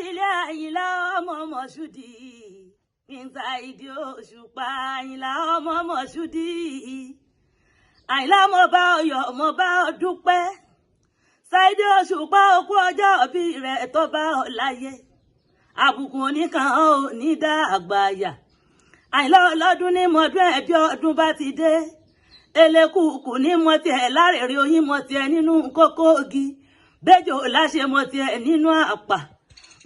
nílé Àyìnlá ọmọ Mọ̀ṣúdì níta ìdí Òṣùpá Àyìnlá ọmọ Mọ̀ṣúdì. Àyìnlá mo bá ọ yọ̀ mo bá ọ dúpẹ́. Ṣáídì Òṣùpá okú ọjọ́ òbí rẹ̀ tó bá ọ láyé. Àbùkù oníkan ò ní dá àgbàyà. Àyìnlá ọlọ́dún ní mọ́dún ẹ̀bí ọdún bá ti dé. Elékùkù ní mọ tiẹ̀ lárèrè oyin mọ tiẹ̀ nínú kókó igi. Béjò láṣẹ mọ tiẹ̀ nínú àpà.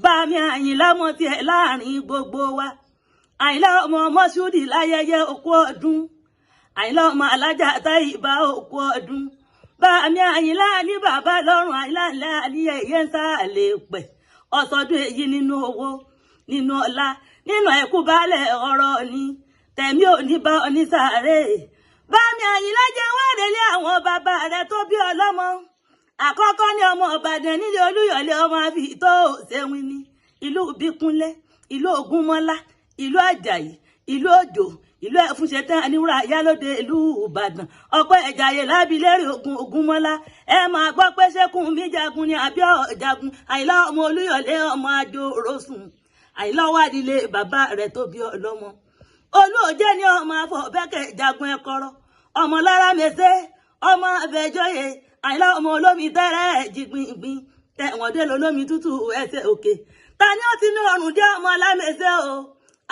Bámi Àyìnlá mọ tiẹ̀ láàrin gbogbo wa. Àyìnlá ọmọ Mọ̀ṣúdì láyẹyẹ òkú ọdún. Àyìnlá ọmọ Alájà Táyìbá òkú ọdún. Bámi Àyìnlá ní bàbá lọ́rùn Àyìnlá ńlá ní ẹ̀yẹ ń sá lè pẹ̀. Ọ̀sọ́dún èyí nínú owó, nínú ọlá, nínú ẹ̀kú balẹ̀ ọ̀rọ̀ ni. Tẹ̀mí ò ní bá onísàárè. Bámi Àyìnlá jẹ́ wádélé àwọn bàbá rẹ̀ tó bí ọlọ́mọ. Àkọ́kọ́ ní ọmọ Ìbàdàn nílé Olúyọ̀lé ọmọ àfi tó ṣẹ́wìn ní. Ìlú Bíkúnlé, ìlú Ògúnmọ́lá, ìlú Àjàyí, ìlú Òjò, ìlú Ẹ̀fúnṣetán Aníwúrà Yálóde ìlú Ìbàdàn. Ọ̀pọ̀ ẹ̀jàyè lábílẹ̀rì Ògúnmọ́lá. Ẹ máa gbọ́ pé ṣékùn mi jagun ni àbí ọ̀jagun. Àyìnlá ọmọ Olúyọ̀lé ọmọ Adó-Rósùn. Àyìnlá wádìílé bàbá rẹ̀ tó bí ọlọ́mọ. Olóòjé ni ọmọ Afọ̀bẹ́kẹ̀ jagun ẹ̀kọ́rọ́. Ọmọ Lára Mèsé, ọmọ Abẹ́jọ́yè. Àyìnlá ọmọ olómi tẹ́rẹ̀ jìgbìngbìn. Tẹ̀wọ̀n dé lólómi tútù ẹsẹ̀ òkè. Ta ni ó ti ní ọrùn dé ọmọ Lámèsé o?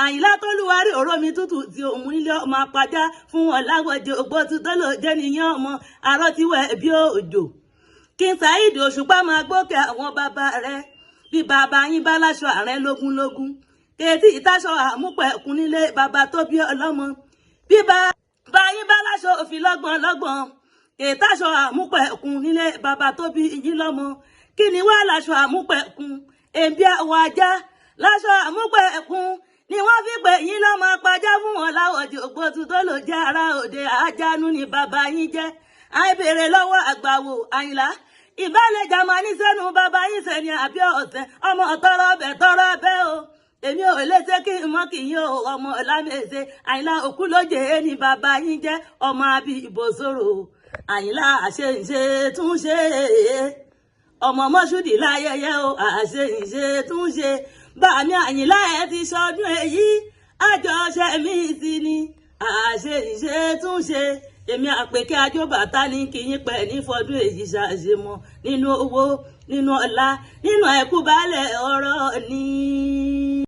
Àyìnlá Tólúwarí òrómi tútù tí òun nílé ọmọ apájá fún ọ̀làwọ̀jẹ̀ ògbótú tó lò jẹ́ nìyẹn ọmọ arọ́tíwẹ̀ bí òjò. King Saheed Òṣùpá máa gbókè àwọn bàbá rẹ̀. Bí bàbá yín bá láṣọ àrẹ lógúnlógún. Kèétí ìtaṣọ àmúpẹ̀kun nílé bàbá tó bí ọlọ́mọ. Bí bàbá yín bá láṣọ òfin lọ́gbọ̀n. Kèétáṣọ àmúpẹ̀kun nílé bàbá tó bí yín lọ́mọ. Kí ni wá láṣọ àmúpẹ̀kun? Èbí àwọ̀ ajá láṣọ àmúpẹ̀kun ni wọ́n fi pè yín lọ́mọ apájá fún wọn láwọ̀dì ògbótú tó lò jẹ́ ara òde àjánú ni bàbá yín jẹ́. Àìbèrè lọ́wọ́ àgbàwò Àyìnlá. Ìbálẹ̀jà máa ní sẹ́nu bàbá yín sẹ́ni àbí ọ̀sẹ̀ ọmọ tọrọ bẹ́ o. Èmi ò lè ṣe kí n mọ́ kì í yín o ọmọ Lámèsé. Àyìnlá òkú lóje ni bàbá yín jẹ́ ọmọ àbí ìbòsòrò. Àyìnlá àṣeyìnṣe tún ṣe ọmọ Mọ̀ṣúdì láyẹyẹ o àṣeyìnṣe tún ṣe. Bámi Àyìnlá ẹ ti ṣọdún èyí àjọṣe mi sí ni àṣeyìnṣe tún ṣe. Èmi Àpèkẹ́ Ajóbàtà ní kí yín pẹ̀ ní fọdún èyí ṣàṣemọ nínú owó, nínú ọlá, nínú ẹ̀kú balẹ̀ ọ̀rọ̀ ni.